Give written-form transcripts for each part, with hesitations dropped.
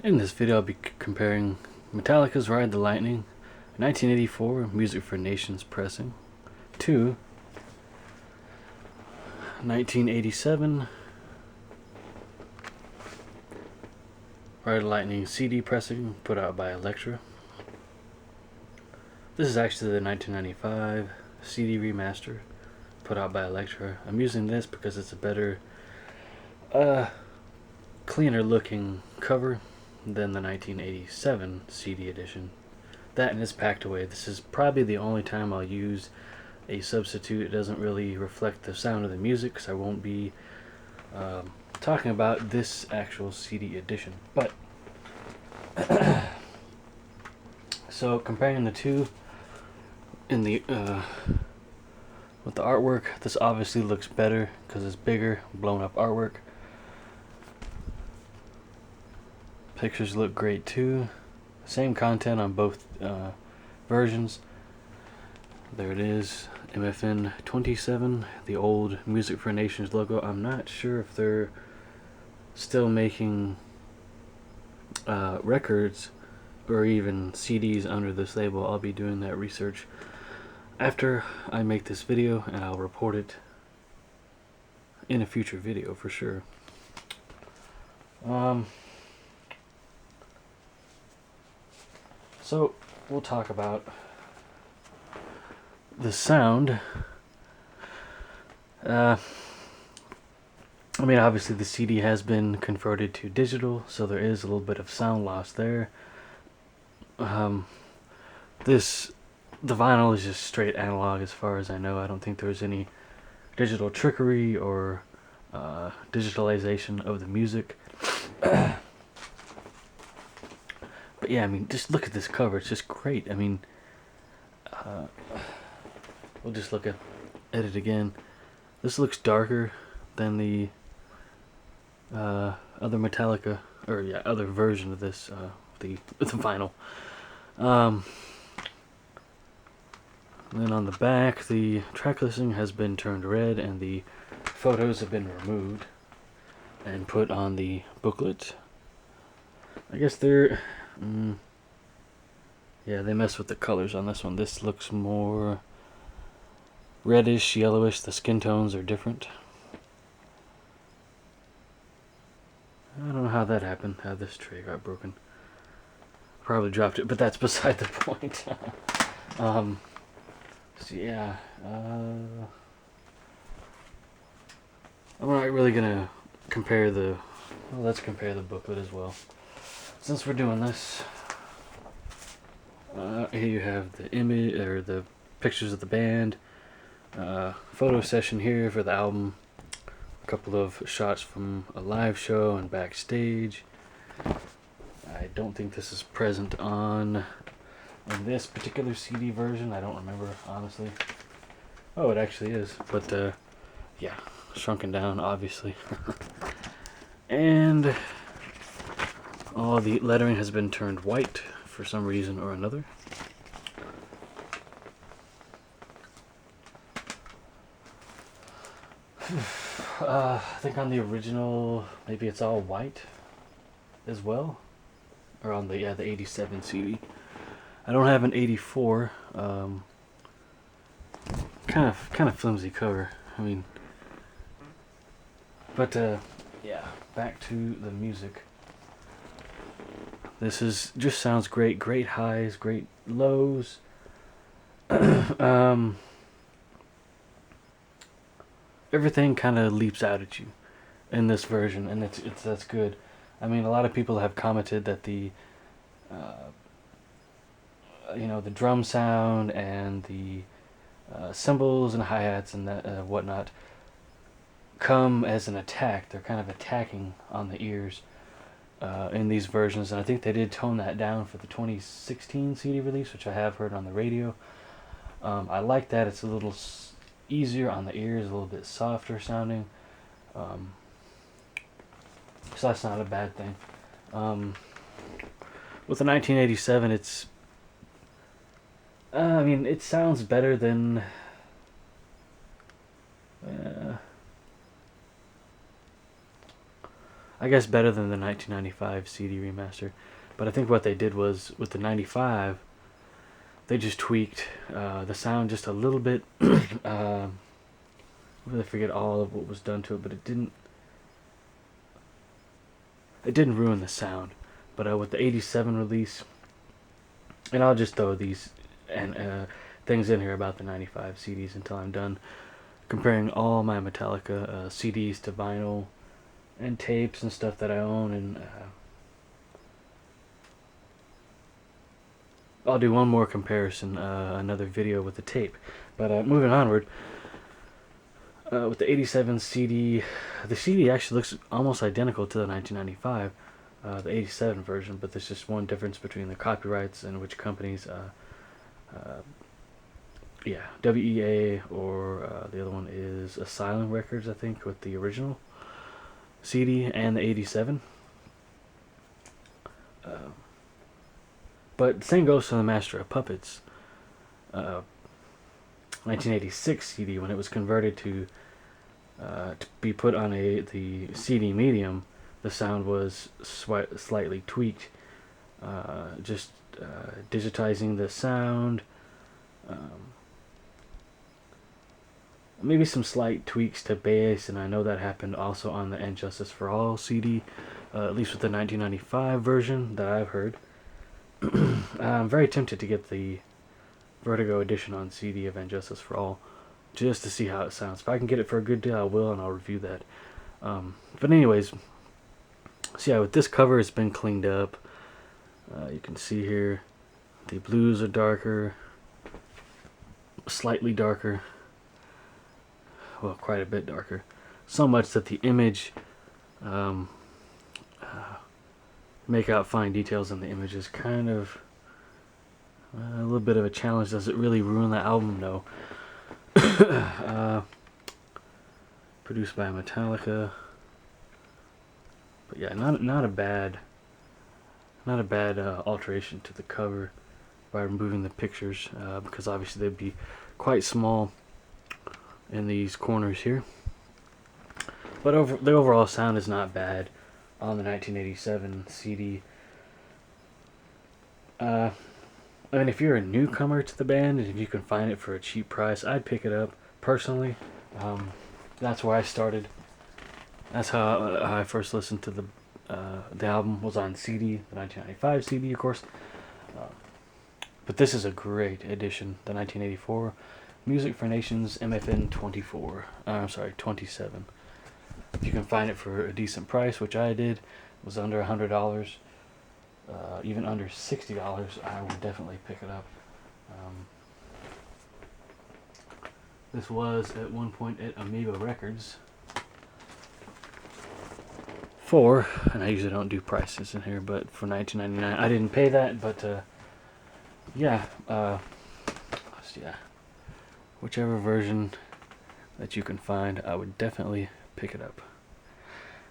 In this video I'll be comparing Metallica's Ride the Lightning 1984 Music for Nations pressing to 1987 Ride the Lightning CD pressing put out by Elektra. This is actually the 1995 CD remaster put out by Elektra. I'm using this because it's a better, cleaner looking cover than the 1987 CD edition. That and it's packed away. This is probably the only time I'll use a substitute. It doesn't really reflect the sound of the music, because I won't be talking about this actual CD edition. But so comparing the two in the with the artwork, this obviously looks better because it's bigger, blown up artwork. Pictures look great too. Same content on both versions. There it is, MFN 27, the old Music for Nations logo. I'm not sure if they're still making records or even CDs under this label. I'll be doing that research after I make this video, and I'll report it in a future video for sure. So we'll talk about the sound. I mean, obviously the CD has been converted to digital, so there is a little bit of sound loss there. The vinyl is just straight analog as far as I know. I don't think there's any digital trickery or digitalization of the music. But yeah, I mean, just look at this cover. It's just great. I mean, we'll just look at it again. This looks darker than the other Metallica, or yeah, other version of this, the vinyl. And then on the back, the track listing has been turned red and the photos have been removed and put on the booklet. I guess they're yeah, they mess with the colors on this one. This looks more reddish, yellowish. The skin tones are different. I don't know how that happened, how this tray got broken. Probably dropped it, but that's beside the point. So yeah, I'm not really gonna compare the, well, let's compare the booklet as well, since we're doing this. Here you have the image, or the pictures of the band, photo session here for the album, a couple of shots from a live show and backstage. I don't think this is present in this particular CD version. I don't remember, honestly. Oh, it actually is, but yeah, shrunken down, obviously. And all the lettering has been turned white for some reason or another. I think on the original, maybe it's all white as well, or on the, yeah, the 87 CD. I don't have an 84. Kind of flimsy cover. I mean, but yeah, back to the music. This is just sounds great. Great highs, great lows. Everything kind of leaps out at you in this version, and that's good. I mean, a lot of people have commented that the the drum sound and the cymbals and hi-hats and that whatnot come as an attack. They're kind of attacking on the ears in these versions, and I think they did tone that down for the 2016 CD release, which I have heard on the radio. I like that. It's a little easier on the ears, a little bit softer sounding, so that's not a bad thing. With the 1987, it's I mean, it sounds better than I guess better than the 1995 CD remaster. But I think what they did was, with the 95, they just tweaked the sound just a little bit. I really forget all of what was done to it, but it didn't ruin the sound. But with the 87 release, and I'll just throw these and things in here about the 95 CDs until I'm done comparing all my Metallica CDs to vinyl and tapes and stuff that I own, and I'll do one more comparison, another video with the tape. But moving onward, with the 87 CD, the CD actually looks almost identical to the 1995, the 87 version, but there's just one difference between the copyrights and which companies, WEA, or the other one is Asylum Records, I think, with the original CD and the 87. But the same goes for the Master of Puppets 1986 CD. When it was converted to be put on the CD medium, the sound was slightly tweaked, just digitizing the sound, maybe some slight tweaks to bass, and I know that happened also on the And Justice for All CD, at least with the 1995 version that I've heard. I'm very tempted to get the Vertigo edition on CD of And Justice for All, just to see how it sounds. If I can get it for a good deal, I will, and I'll review that. But anyways, so yeah, with this cover, it's been cleaned up. You can see here, the blues are darker, slightly darker, well, quite a bit darker. So much that the image, make out fine details in the image is kind of a little bit of a challenge. Does it really ruin the album? No. Produced by Metallica. But yeah, not a bad alteration to the cover by removing the pictures, because obviously they'd be quite small in these corners here. But the overall sound is not bad on the 1987 CD. I mean, if you're a newcomer to the band and if you can find it for a cheap price, I'd pick it up personally. That's where I started. That's how I first listened to the album, was on CD, the 1995 CD, of course. But this is a great edition, the 1984 Music for Nations MFN 27. If you can find it for a decent price, which I did, it was under $100, even under $60, I would definitely pick it up. This was at one point at Amoeba Records for, and I usually don't do prices in here, but for $19.99. I didn't pay that, but yeah, whichever version that you can find, I would definitely pick it up.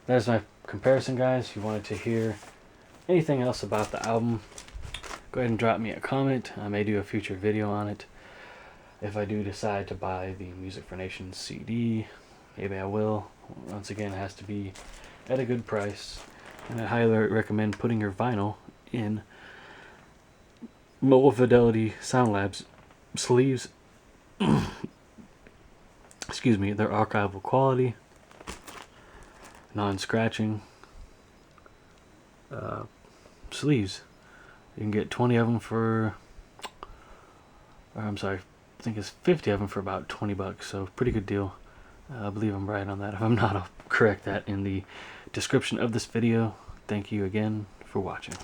That is my comparison, guys. If you wanted to hear anything else about the album, go ahead and drop me a comment. I may do a future video on it. If I do decide to buy the Music for Nations CD, maybe I will. Once again, it has to be at a good price, and I highly recommend putting your vinyl in Mobile Fidelity Sound Labs sleeves. Excuse me, they're archival quality, non-scratching sleeves. You can get 20 of them for, or I'm sorry, I think it's 50 of them for about $20, so pretty good deal. I believe I'm right on that. If I'm not, I'll correct that in the description of this video. Thank you again for watching.